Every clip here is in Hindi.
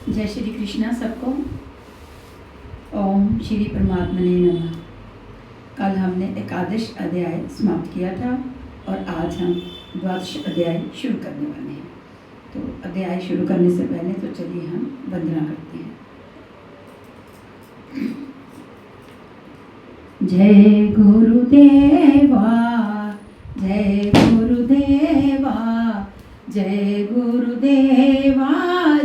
जय श्री कृष्णा सबको। ओम श्री परमात्मने नमः। कल हमने एकादश अध्याय समाप्त किया था और आज हम द्वादश अध्याय शुरू करने वाले हैं। तो अध्याय शुरू करने से पहले तो चलिए हम वंदना करते हैं। जय गुरुदेवा, जय गुरुदेवा, जय गुरुदेवा,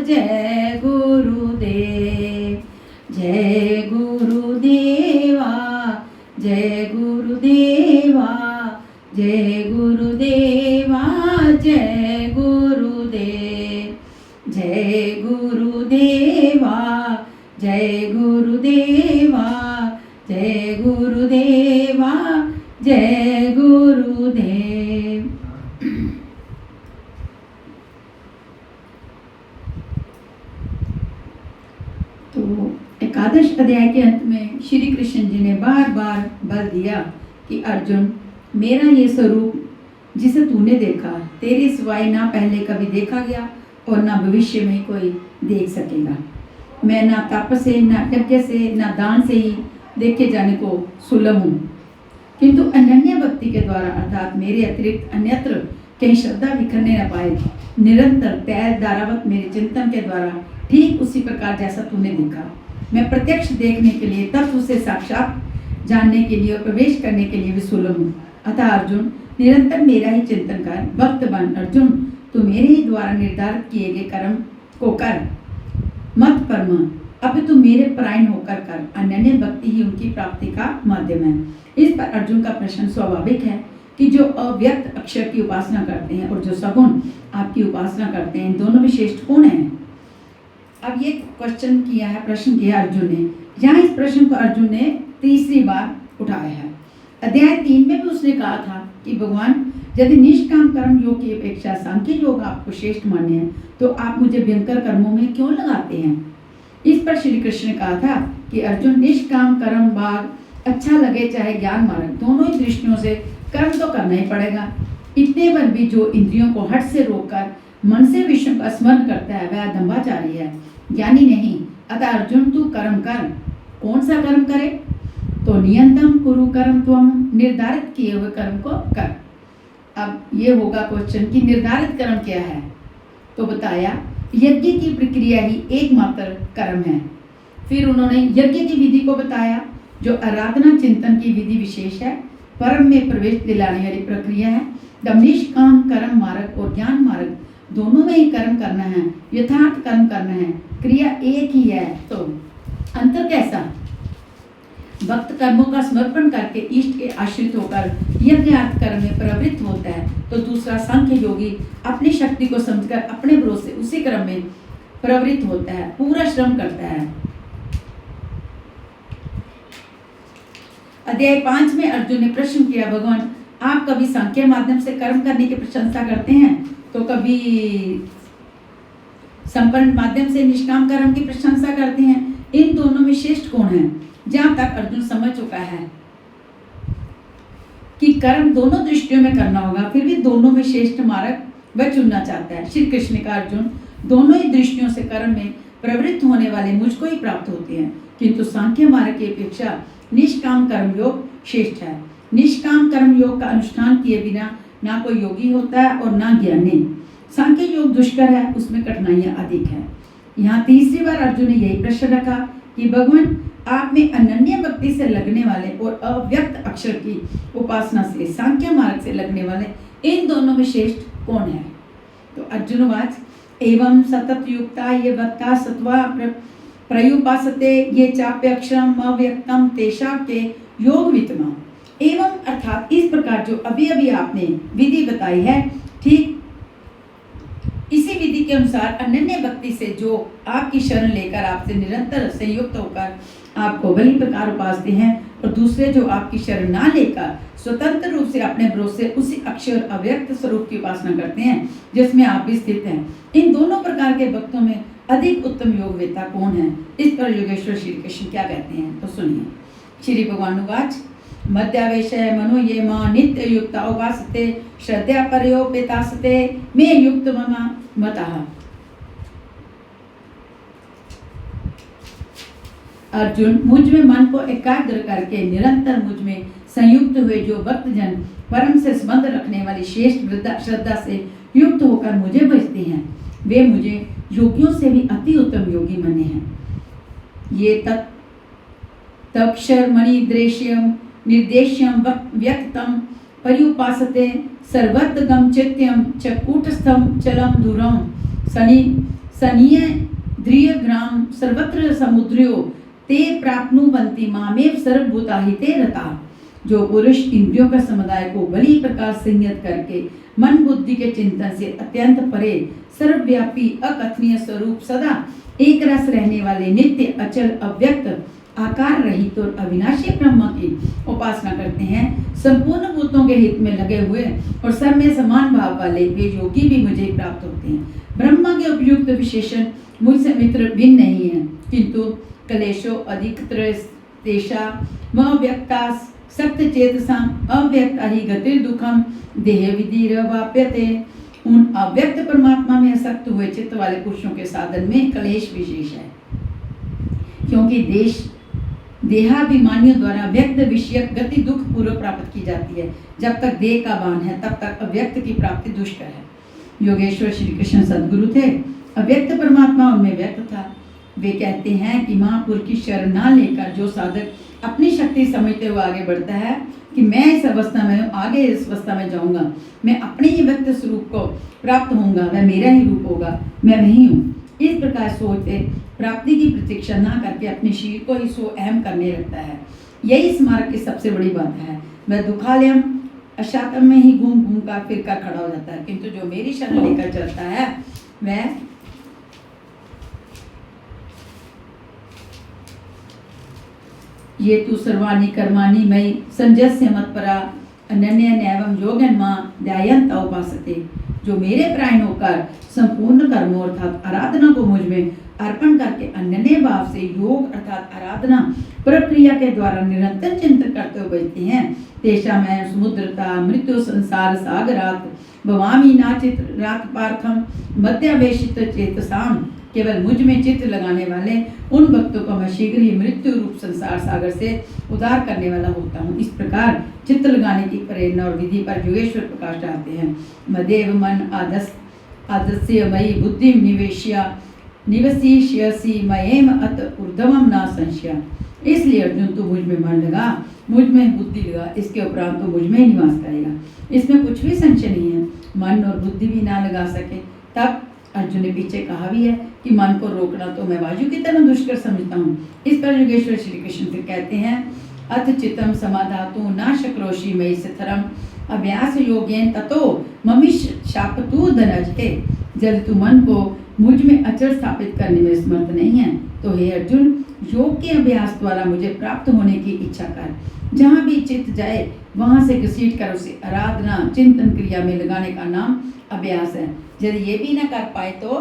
जय गुरुदेव, जय गुरुदेवा, जय गुरुदेवा, जय गुरुदेवा, जय गुरुदेव, जय गुरुदेवा, जय गुरुदेवा, जय गुरुदेवा, जय गुरुदेव। तो एकादश अध्याय के अंत में श्री कृष्ण जी ने बार बार बल दिया कि अर्जुन, मेरा ये स्वरूप जिसे तूने देखा तेरे सिवाय ना पहले कभी देखा गया और ना भविष्य में कोई देख सकेगा। मैं ना तप से, ना यज्ञ से, ना दान से ही देखे जाने को सुलभ हूँ, किंतु अनन्य भक्ति के द्वारा अर्थात मेरे अतिरिक्त अन्यत्र कहीं श्रद्धा बिखरने न पाए, निरंतर तैर धारावत मेरे चिंतन के द्वारा ठीक उसी प्रकार जैसा तूने देखा, मैं प्रत्यक्ष देखने के लिए तब उसे साक्षात जानने के लिए और प्रवेश करने के लिए भी सुलभ हूँ। अतः अर्जुन, निरंतर मेरा ही चिंतन कर। भक्त बन अर्जुन, तू मेरे ही द्वारा निर्धारित किए गए कर्म को कर, मत परम, अब तू मेरे परायण होकर कर। अनन्य भक्ति ही उनकी प्राप्ति का माध्यम है। इस पर अर्जुन का प्रश्न स्वाभाविक है कि जो अव्यक्त अक्षर की उपासना करते हैं और जो सगुण आपकी उपासना करते हैं, इन दोनों में श्रेष्ठ कौन है? अब ये प्रश्न किया अर्जुन ने। यहाँ इस प्रश्न को अर्जुन ने तीसरी बार उठाया है। अध्याय 3 में भी उसने कहा था कि भगवान, यदि निष्काम कर्म योग की अपेक्षा सांख्य योग आपको श्रेष्ठ मान्य है, तो आप मुझे भयंकर कर्मों में क्यों लगाते हैं? इस पर श्री कृष्ण ने कहा था कि अर्जुन, निष्काम कर्म भाग अच्छा लगे चाहे ज्ञान मार्ग, दोनों ही दृष्टियों से कर्म तो करना ही पड़ेगा। इतने पर भी जो इंद्रियों को हट से रोककर मन से विष्णु का स्मरण करता है वह दंभाचारी है, ज्ञानी नहीं। अतः अर्जुन, तू कर्म कर। कौन सा कर्म करे? तो नियंतम कुरु कर्म त्वम, निर्धारित किए हुए कर्म को कर। अब ये होगा क्वेश्चन कि निर्धारित कर्म क्या है? तो बताया यज्ञ की प्रक्रिया ही एकमात्र कर्म है। फिर उन्होंने यज्ञ की विधि को बताया जो आराधना चिंतन की विधि विशेष है, परम में प्रवेश दिलाने वाली प्रक्रिया है। जब निष्काम कर्म मार्ग और ज्ञान मार्ग दोनों में ही कर्म करना है, यथार्थ कर्म करना है, क्रिया एक ही है, तो अंतर कैसा? भक्त कर्मों का समर्पण करके इष्ट के आश्रित होकर यज्ञार्थ कर्म में प्रवृत्त होता है, तो दूसरा सांख्य योगी अपनी शक्ति को समझकर अपने भरोसे उसी कर्म में प्रवृत्त होता है, पूरा श्रम करता है। अध्याय 5 में अर्जुन ने प्रश्न किया, भगवान, आप कभी सांख्य माध्यम से कर्म करने की प्रशंसा करते हैं तो कभी संपन्न माध्यम से निष्काम कर्म की प्रशंसा करते हैं, इन दोनों में श्रेष्ठ कौन है? जहां तक अर्जुन समझ चुका है कि कर्म दोनों दृष्टियों में करना होगा, फिर भी दोनों में श्रेष्ठ मार्ग वह चुनना चाहता है। श्री कृष्ण का अर्जुन, दोनों ही दृष्टियों से कर्म में प्रवृत्त होने वाले मुझको ही प्राप्त होते हैं, किंतु सांख्य मार्ग की अपेक्षा निष्काम कर्म योग श्रेष्ठ है। निष्काम कर्म योग का अनुष्ठान किए बिना ना कोई योगी होता है और ना ज्ञानी। सांख्य योग दुष्कर है, उसमें कठिनाइयां अधिक है। यहाँ तीसरी बार अर्जुन ने यही प्रश्न रखा कि भगवान, आप में अनन्य भक्ति से लगने वाले और अव्यक्त अक्षर की उपासना से सांख्य मार्ग से लगने वाले, इन दोनों में श्रेष्ठ कौन है? तो अर्जुनवाच, एवं सतत युक्ता ये भक्ता सत्वा प्रयुपासते ये चाप्य अक्षरम अव्यक्तम तेषा के योग वित्तमा। एवं अर्थात इस प्रकार जो अभी अभी आपने विधि बताई है, ठीक इसी विधि के अनुसार अनन्य भक्ति से जो आपकी शरण लेकर आपसे निरंतर संयुक्त होकर आपको भली प्रकार उपासते हैं, और दूसरे जो आपकी शरण ना लेकर स्वतंत्र रूप से अपने भरोसे उसी अक्षर अव्यक्त स्वरूप की उपासना करते हैं जिसमें आप भी स्थित हैं, इन दोनों प्रकार के भक्तों में अधिक उत्तम योगवेता कौन है? इस पर योगेश्वर श्री कृष्ण क्या कहते हैं, तो सुनिए। श्री भगवान उवाच, मध्यावेशय मनो ये मां नित्य युक्त उपासते श्रद्धा पर्योपेतासते मे युक्त ममा मतः। अर्जुन, मुझ में मन को एकाग्र करके निरंतर मुझ में संयुक्त हुए जो भक्तजन परम से संबंध रखने वाली श्रेष्ठ श्रद्धा से युक्त होकर मुझे भजते हैं, वे मुझे योगियों से भी अति उत्तम योगी माने हैं। ये तक्षरमणि दृश्यम निर्देश्यम व्यक्तम पर्युपासते सर्वतगम चित्यम च कूटस्थम चलम दूरम सनीय ध्रिय ग्राम सर्वत्र समुद्रियो ते प्राप्नुवन्ति मामेव सर्वभूताहिते रता। जो पुरुष इंद्रियों का समुदाय को भली प्रकार संयत करके मन बुद्धि के चिंतन से अत्यंत परे सर्वव्यापी अकथनीय स्वरूप सदा एक रस रहने वाले नित्य अचल अव्यक्त आकार रहित और अविनाशी ब्रह्म की उपासना करते हैं, संपूर्ण भूतों के हित में लगे हुए और सब में समान भाव वाले वे योगी भी मुझे प्राप्त होते हैं। ब्रह्मा के उपयुक्त विशेषण मुझसे मित्र भिन्न नहीं है, किंतु कलेशो अधिकतर तेषा व्यक्ता सत्य चेतसाम अव्यक्ता ही गतिर दुखम देह विधि वाप्यते। उन अव्यक्त परमात्मा में आसक्त हुए चित्त वाले पुरुषों के साधन में कलेश विशेष है, क्योंकि देहाभिमानियों द्वारा व्यक्त विषयक गति दुख पूर्वक प्राप्त की जाती है। जब तक देह का भान है तब तक अव्यक्त की प्राप्ति दुष्कर है। योगेश्वर श्री कृष्ण सद्गुरु थे, अव्यक्त परमात्मा उनमें व्यक्त था। वे कहते हैं कि महापुरुष की शरण न लेकर जो साधक अपनी शक्ति समझते हुए आगे बढ़ता है कि मैं इस अवस्था में हूँ, आगे इस अवस्था में जाऊंगा, मैं अपने ही व्यक्त स्वरूप को प्राप्त होऊंगा, वह मेरा ही रूप होगा, मैं वही हूँ, इस प्रकार सोचते प्राप्ति की प्रतीक्षा न करके अपने शरीर को ही सो अहम करने लगता है। यही इस मार्ग की सबसे बड़ी बात है। वह दुखालयम अशातम में ही घूम घूम कर फिर कर खड़ा हो जाता है, किंतु जो मेरी शरण लेकर चलता है वह ये तू सर्वाणी कर्माणि मयि संजस्य मत्परा अनन्य नैवम योगन्मा ध्यायन्त उपासते। जो मेरे प्राण होकर संपूर्ण कर्मों अर्थात आराधना को मुझ में अर्पण करके अनन्य भाव से योग अर्थात आराधना प्रक्रिया के द्वारा निरंतर चिंतन करते हुए बचते हैं, तेषा मैं समुद्रता मृत्यु संसार सागरात भवामी नाचित रात पार्थम मध्यावेशित चेतसाम। केवल मुझ में चित्त लगाने वाले उन भक्तों को मैं शीघ्र ही मृत्यु रूप संसार सागर से उद्धार करने वाला होता हूँ। इस प्रकार चित्त लगाने की प्रेरणा और विधि पर योगेश्वर प्रकाश डालते हैं। मदेव मन आदस्य मयि बुद्धि निवसिष्यसि मयेम अत ऊर्ध्वम न संशय। इसलिए अर्जुन तू मुझ में मन लगा, मुझ में बुद्धि लगा, इसके उपरांत तो मुझ में निवास करेगा, इसमें कुछ भी संशय नहीं है। मन और बुद्धि भी ना लगा सके तब अर्जुन ने पीछे कहा भी है कि मन को रोकना तो मैं वायु की तरह दुष्कर समझता हूँ। इस पर योगेश्वर श्री कृष्ण फिर कहते हैं अथ चित्तम समाधातु न शक्रोषि मयि स्थिरम अभ्यास योगेन ततो ममिष शापतु धनजते। जब तू मन को मुझ में अचल स्थापित करने में समर्थ नहीं है तो हे अर्जुन योग के अभ्यास द्वारा मुझे प्राप्त होने की इच्छा कर। जहाँ भी चित्त जाए वहाँ से घसीट कर उसे आराधना चिंतन क्रिया में लगाने का नाम अभ्यास है। यदि ये भी न कर पाए तो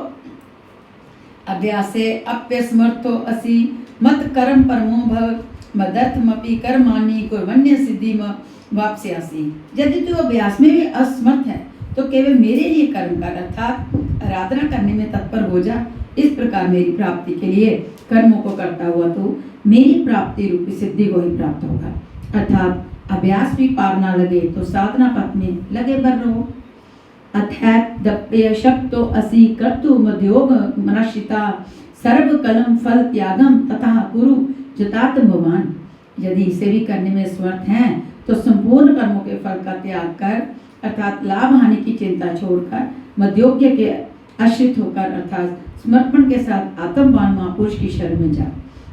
अभ्यासे अप्यसमर्थो असि मत कर्म परमो भव मदर्थमपि कर्माणि कुर्वन्य सिद्धि वाप्स्यासि। यदि तू अभ्यास में भी असमर्थ है तो केवल मेरे लिए कर्म कर अर्थात आराधना करने में तत्पर हो जा। इस प्रकार मेरी प्राप्ति के लिए कर्मों को करता हुआ तो मेरी प्राप्ति रूपी सिद्धि को ही प्राप्त होगा। अर्थात अभ्यास भी पार ना लगे तो साधना पथ में लगे भर रहो। अथैत दप्य शक्तो असि कर्तु मध्योग मनश्चिता सर्व कलम फल त्यागम तथा कुरु जतात भवान। यदि इसे भी करने में समर्थ हैं तो संपूर्ण कर्मों के फल का त्याग कर अर्थात लाभ हानि की चिंता छोड़कर मध्योग्य के आश्रित होकर अर्थात समर्पण के साथ आत्मवान महापुरुष की शरण में जा।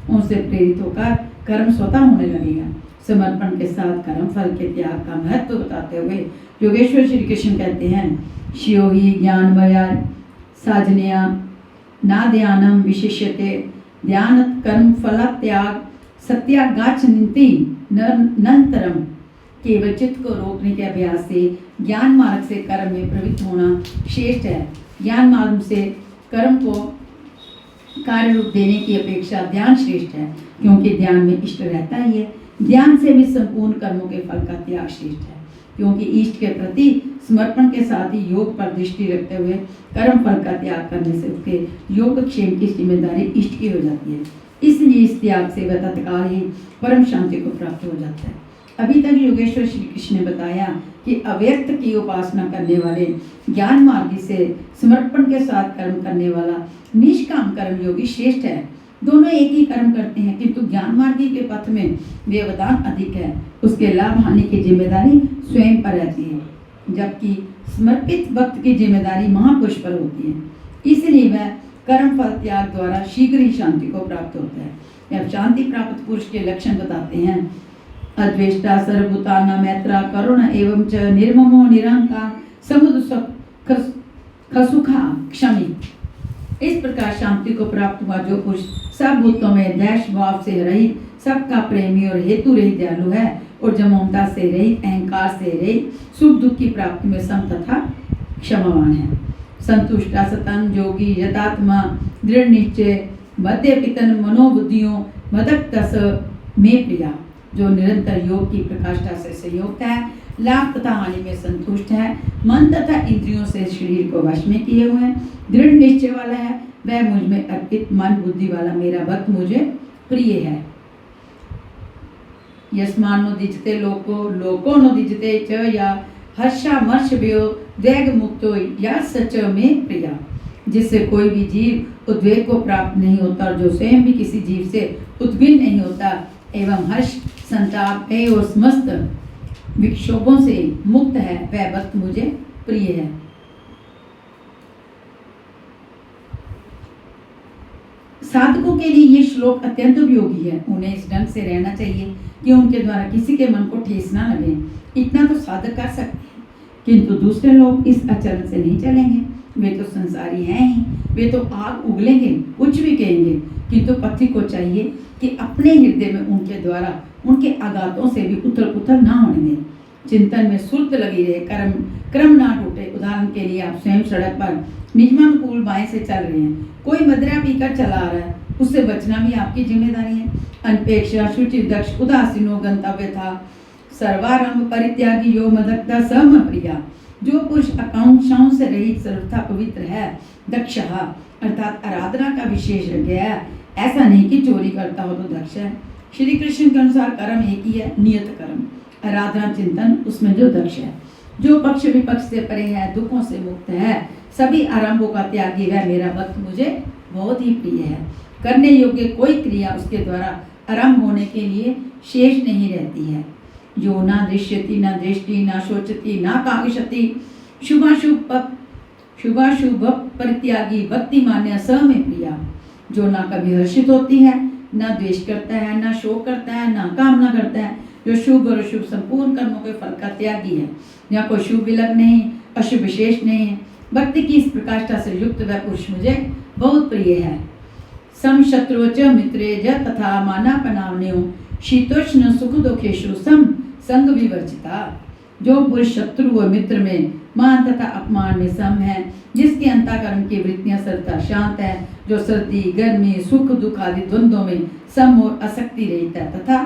उनसे प्रेरित होकर कर्म स्वतः होने लगेगा। समर्पण के साथ कर्म फल के त्याग का महत्व बताते हुए योगेश्वर श्री कृष्ण कहते हैं शियो ही ज्ञानमया साजनया ना ध्यानम विशिष्यते ध्यान कर्म फल त्याग सत्यागाचनिति नंतरम। केवल चित्त को रोकने के अभ्यास से ज्ञान मार्ग से कर्म में प्रवृत्त होना श्रेष्ठ है। ज्ञान मार्ग से कर्म को कार्य रूप देने की अपेक्षा ध्यान श्रेष्ठ है, क्योंकि ध्यान में इष्ट रहता ही है। ध्यान से भी संपूर्ण कर्मों के फल का त्याग श्रेष्ठ है। क्योंकि इष्ट के प्रति समर्पण के साथ ही योग पर दृष्टि रखते हुए कर्म फल का त्याग करने से उसके योगक्षेम की जिम्मेदारी इष्ट की हो जाती है। इसलिए इस त्याग से वह तत्काल ही परम शांति को प्राप्त हो जाता है। अभी तक योगेश्वर श्री कृष्ण ने बताया कि अव्यक्त की उपासना करने वाले ज्ञान मार्गी से समर्पण के साथ कर्म करने वाला निष्काम कर्म योगी श्रेष्ठ है। दोनों एक ही कर्म करते हैं, किंतु ज्ञान मार्गी के पथ में व्यवधान अधिक है। उसके लाभ हानि की जिम्मेदारी स्वयं पर रहती है, जबकि समर्पित भक्त की जिम्मेदारी महापुरुष पर होती है। इसलिए वह कर्म फल त्याग द्वारा शीघ्र ही शांति को प्राप्त होता है। अब शांति प्राप्त पुरुष के लक्षण बताते हैं। अद्वेष्टा सर्वभूतानां मैत्रा करुण एवं च निर्ममो निरंकार समुद्र खसुखा क्षमी। इस प्रकार शांति को प्राप्त हुआ जो पुरुष सब भूतों में द्वेष भाव से रहित, सबका प्रेमी और हेतु रहित दयालु है और जो ममता से रहित, अहंकार से रहित, सुख दुख की प्राप्ति में सम तथा क्षमावान है। संतुष्टा सतन योगी यथात्मा दृढ़ निश्चय मध्य पितन मनोबुद्धियों मदक्तस में प्रिया। जो निरंतर योग की प्रकाष्ठा से संयुक्त है, लाभ तथा हानि में संतुष्ट है, मन तथा इंद्रियों से शरीर को वश में किए हुए, दृढ़ निश्चय वाला है, वह मुझ में अर्पित मन बुद्धि वाला मेरा भक्त मुझे प्रिय है। यस्मान्नुदिजते लोको नुदिजते च या हर्षामर्ष व्यो द्वेग मुक्तो या सच में प्रिया। जिससे कोई भी जीव उद्वेग को प्राप्त नहीं होता और जो स्वयं भी किसी जीव से उद्विग्न नहीं होता एवं हर्ष संताप भय और समस्त विक्षोभों से मुक्त है, वह भक्त मुझे प्रिय है। साधकों के लिए ये श्लोक अत्यंत उपयोगी है। उन्हें इस ढंग से रहना चाहिए कि उनके द्वारा किसी के मन को ठेस ना लगे। इतना तो साधक कर सकते हैं, किंतु दूसरे लोग इस आचरण से नहीं चलेंगे। वे तो संसारी हैं ही, वे तो आग उगलेंगे, कुछ भी कहेंगे, किंतु पथिक को चाहिए कि अपने हृदय में उनके द्वारा उनके आघातों से भी उथल पुथल ना होने दें। चिंतन में सुर्त लगी रहे, क्रम ना टूटे। उदाहरण के लिए आप स्वयं सड़क पर नियमानुकूल बाएं से चल रहे हैं, कोई मदिरा पीकर चला आ रहा है, उससे बचना भी आपकी जिम्मेदारी है। अनपेक्षा शुचि दक्ष उदासीनो गंतव्य था सर्वारंभ परित्यागी यो मदक्ता सम प्रिया। जो पुरुष आकांक्षाओं से रहित सर्वथा पवित्र है, दक्ष अर्थात आराधना का विशेषज्ञ है। ऐसा नहीं कि चोरी करता हो तो दक्ष है। श्री कृष्ण के अनुसार कर्म एक ही है, नियत कर्म, आराधना चिंतन, उसमें जो दक्ष है। जो पक्ष विपक्ष से परे है, दुखों से मुक्त है, सभी आरंभों का त्यागी, वह मेरा भक्त मुझे बहुत ही प्रिय है। करने योग्य कोई क्रिया उसके द्वारा आरंभ होने के लिए शेष नहीं रहती है। जो ना दृश्यति ना दृष्टि ना शोचति ना कांक्षति शुभाशुभ परित्यागी भक्ति मान्य स में प्रिया। जो ना कभी हर्षित होती है, ना द्वेष करता है, ना शोक करता है, ना कामना करता है, जो शुभ और अशुभ संपूर्ण कर्मों के फल का त्यागी है। यहाँ कोई शुभ विलग नहीं, अशुभ विशेष नहीं है। भक्ति की इस प्रकाष्ठा से युक्त वह पुरुष मुझे बहुत प्रिय है। सम शत्रुच मित्रे ज तथा मानापनावन्यो शीतोष्ण सुख दुखेषु सम संग विवर्जिता। जो पुरुष शत्रु व मित्र में मान तथा अपमान में सम है, जिसके अंतःकरण की वृत्तियां सर्वथा शांत है, जो सर्दी गर्मी सुख दुख आदि द्वंद्वों में सम और आसक्ति रहता है, तथा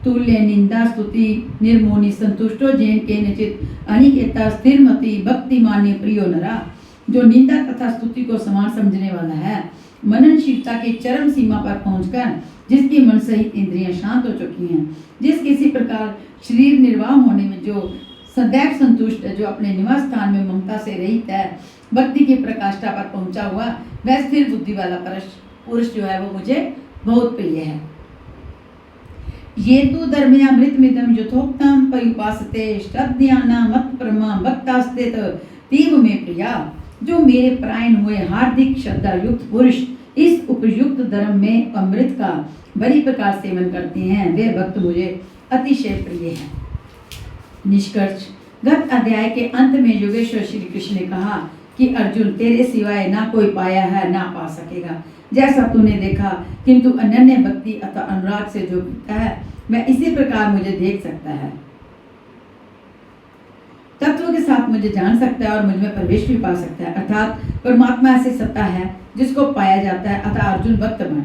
तुल्य निंदा स्तुति निर्मोनी संतुष्टो जैन के निचित अनिकेता स्थिरमति भक्ति मान्य प्रियो नरा। जो निंदा तथा स्तुति को समान समझने वाला है, मननशीलता की चरम सीमा पर पहुंचकर जिसकी मन सहित इंद्रियां शांत हो चुकी हैं, जिस किसी प्रकार शरीर निर्वाह होने में जो सदैव संतुष्ट है, जो अपने निवास स्थान में ममता से रहित है, भक्ति की प्रकाष्ठा पर पहुंचा हुआ, वह स्थिर बुद्धि वाला पुरुष जो है वो मुझे बहुत प्रिय है। ये तो धर्मयामृतमिदं यथोक्तम पर्युपासते श्रद्धयाना मत परमा भक्तास्ते तीव में प्रिया। जो मेरे प्रायण हुए हार्दिक श्रद्धा युक्त पुरुष इस उपयुक्त धर्म में अमृत का बड़ी प्रकार सेवन करते हैं, वे भक्त मुझे अतिशय प्रिय है। निष्कर्ष, गत अध्याय के अंत में योगेश्वर श्री कृष्ण ने कहा कि अर्जुन, तेरे सिवाय ना कोई पाया है ना पा सकेगा। जैसा तूने देखा, किंतु अनन्य भक्ति अथवा अनुराग से जो पीता है, वह इसी प्रकार मुझे देख सकता है, तत्व के साथ मुझे जान सकता है और मुझ में प्रवेश भी पा सकता है। अर्थात परमात्मा ऐसी सत्ता है जिसको पाया जाता है। अतः अर्जुन भक्त बन।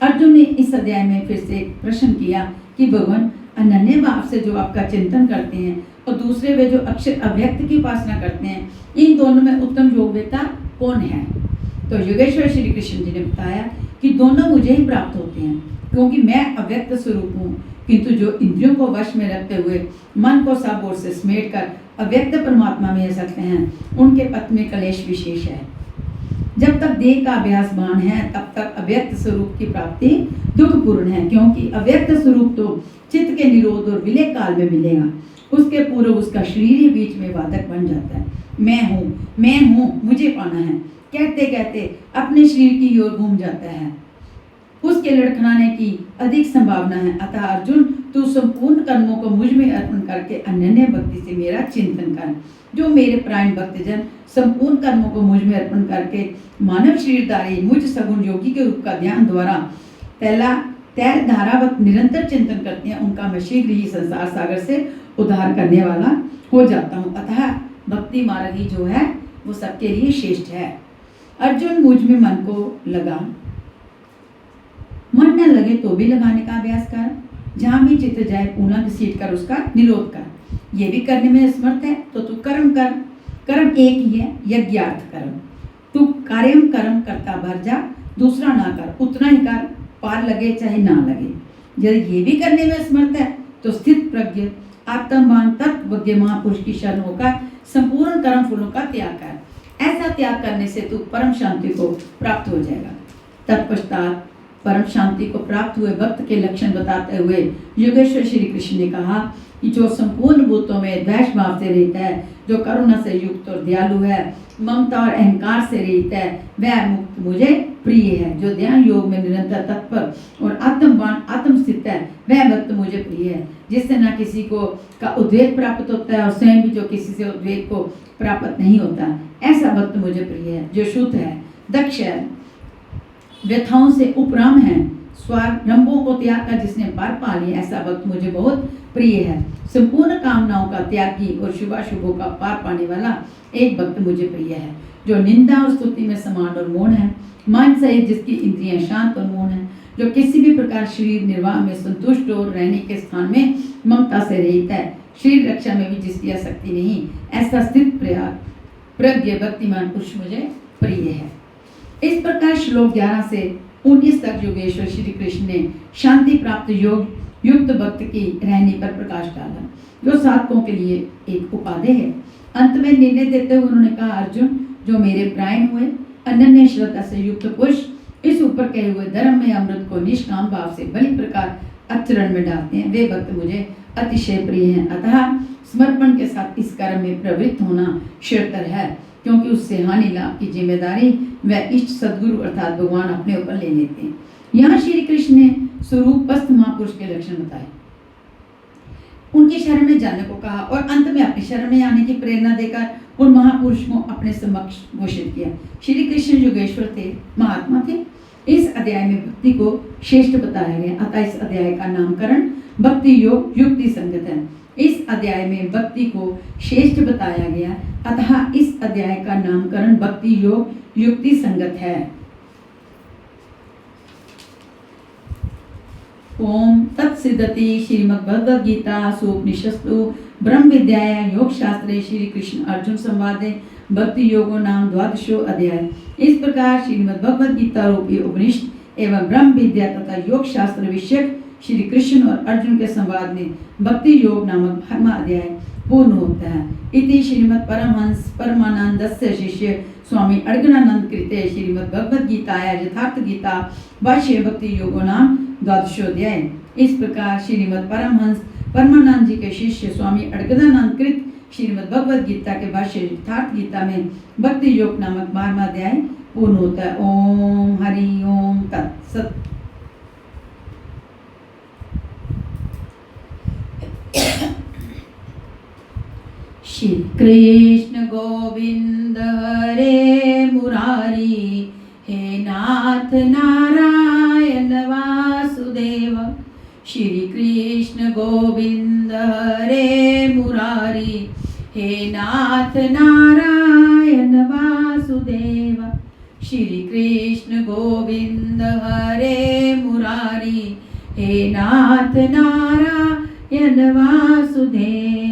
अर्जुन ने इस अध्याय में फिर से एक प्रश्न किया कि भगवान, अनन्य भाव से जो आपका चिंतन करते हैं, और दूसरे वे जो अक्षर अव्यक्त की उपासना करते हैं, इन दोनों में उत्तम योग्यता कौन है? तो योगेश्वर श्री कृष्ण जी ने बताया कि दोनों मुझे ही प्राप्त होते हैं, क्योंकि मैं अव्यक्त स्वरूप हूँ, किंतु जो इंद्रियों को वश में रखते हुए मन को सब ओर से समेट कर अव्यक्त परमात्मा में रह सकते हैं, उनके पथ में कलेश विशेष है। जब तक देह का अभ्यास बाण है, तब तक अव्यक्त स्वरूप की प्राप्ति दुखपूर्ण है, क्योंकि अव्यक्त स्वरूप तो चित्त के निरोध और विलय काल में मिलेगा। उसके पूर्व उसका शरीर ही बीच में वादक बन जाता है। मैं हूँ, मुझे पाना है कहते कहते अपने शरीर की ओर घूम जाता है। उसके लड़खड़ाने की अधिक संभावना है। अतः अर्जुन, तू संपूर्ण कर्मों को मुझ में अर्पण करके अनन्य भक्ति से मेरा चिंतन कर। जो मेरे प्राण भक्तजन संपूर्ण कर्मों को मुझ में अर्पण करके मानव शरीरधारी मुझ सगुण योगी के रूप का ध्यान द्वारा तैर धारावत निरंतर चिंतन करते हैं, उनका मैं शीघ्र ही संसार सागर से उद्धार करने वाला हो जाता हूँ। अतः भक्ति मार्ग ही जो है वो सबके लिए श्रेष्ठ है। अर्जुन, मुझ में मन को लगा, मन न लगे तो भी लगाने का अभ्यास कर। जहां भी चित्त जाए पुनः घसीट कर उसका निरोध कर। ये भी करने में समर्थ है तो तू कर्म कर। कर्म एक ही है, यज्ञार्थ कर्म। तू कार्यम कर्म करता भर जा, दूसरा ना कर, उतना ही कर, पार लगे चाहे ना लगे। यदि ये भी करने में समर्थ है तो स्थित प्रज्ञ आत्मवान तत्वज्ञ महापुरुष की शरण होकर संपूर्ण कर्म फलों का त्याग कर। ऐसा त्याग करने से तू परम शांति को प्राप्त हो जाएगा। तत्पश्चात परम शांति को प्राप्त हुए भक्त के लक्षण बताते हुए योगेश्वर श्री कृष्ण ने कहा कि जो संपूर्ण भूतों में द्वेष भाव से रहता है, जो करुणा से युक्त और दयालु है, ममता और अहंकार से रहित है, वह मुक्त मुझे प्रिय है। जो ध्यान योग में निरंतर तत्पर और आत्मवान आत्मस्थित है, वह भक्त मुझे प्रिय है। जिससे न किसी को का उद्वेग प्राप्त होता है और स्वयं भी जो किसी से उद्वेग को प्राप्त नहीं होता, ऐसा भक्त मुझे प्रिय है। जो शुद्ध है, दक्ष है, व्यथाओं से उपराम है, स्वारंभों को त्याग कर जिसने पार पा लिया, ऐसा भक्त मुझे बहुत प्रिय है। संपूर्ण कामनाओं का त्यागी और शुभाशुभों का पार पाने वाला एक भक्त मुझे प्रिय है। जो निंदा और स्तुति में समान और मौन है, मन सहित जिसकी इंद्रियां शांत और मौन है, जो किसी भी प्रकार शरीर निर्वाह में संतुष्ट और रहने के स्थान में ममता से रहित है, शरीर रक्षा में भी जिसकी आसक्ति नहीं, ऐसा स्थित प्रज्ञ भक्तिमान पुरुष मुझे प्रिय है। इस प्रकार श्लोक 11 से 19 तक योगेश्वर श्री कृष्ण ने शांति प्राप्त योग युक्त भक्त की रहने पर प्रकाश डाला, जो साधकों के लिए एक उपादेय है। अंत में निर्णय देते हुए उन्होंने कहा, अर्जुन, जो मेरे प्राण हुए अनन्य श्रद्धा से युक्त पुरुष इस ऊपर कहे हुए धर्म में अमृत को निष्काम भाव से भली प्रकार आचरण में डालते हैं, वे भक्त मुझे अतिशय प्रिय हैं। अतः समर्पण के साथ इस कर्म में प्रवृत्त होना श्रेयतर है, क्योंकि उससे हानि लाभ की जिम्मेदारी वह इष्ट सदगुरु अर्थात भगवान अपने ऊपर ले लेते हैं। यहाँ श्री कृष्ण ने स्वरूपस्थ महापुरुष के लक्षण बताए, उनकी शरण में जाने को कहा और अंत में अपनी शरण में आने की प्रेरणा देकर उन महापुरुष को अपने समक्ष घोषित किया। श्री कृष्ण योगेश्वर थे, महात्मा थे। इस अध्याय में भक्ति को श्रेष्ठ बताया गया, अतः इस अध्याय का नामकरण भक्ति योग युक्ति संगत है। इस अध्याय में भक्ति को श्रेष्ठ बताया गया, अतः इस अध्याय का नामकरण भक्ति योग युक्ति संगत है। ओम तत्सिद्धति श्रीमद्भगवद गीता सोपनिषत्सु ब्रह्म विद्याया योग शास्त्रे श्री कृष्ण अर्जुन संवादे भक्ति योगो नाम 12वां अध्याय। इस प्रकार श्रीमद्भगवद गीता रूपी उपनिषद एवं ब्रह्म विद्या तथा योग शास्त्र विषयक श्री कृष्ण और अर्जुन के संवाद में भक्ति योग नामक 12वां अध्याय पूर्ण होता है। इति श्रीमद् परमहंस परमानंदस्य शिष्य स्वामी अड़गड़ानंद कृते श्रीमद्भगवद गीताया यथार्थ गीता भाष्य भक्ति योगो नाम 12वां अध्याय। इस प्रकार श्रीमद् परमहंस परमानंद जी के शिष्य स्वामी अड़गड़ानंद कृत श्रीमद्भगवद गीता के भाष्य यथार्थ गीता में भक्ति योग नामक 12वां अध्याय पूर्ण होता है। ओम हरि ओम तत्सत। श्री कृष्ण गोविंद हरे मुरारी, हे नाथ नारायण वासुदेव। श्री कृष्ण गोविंद हरे मुरारी, हे नाथ नारायण वासुदेव। श्री कृष्ण गोविंद हरे मुरारी, हे नाथ नारायण वासुदेव।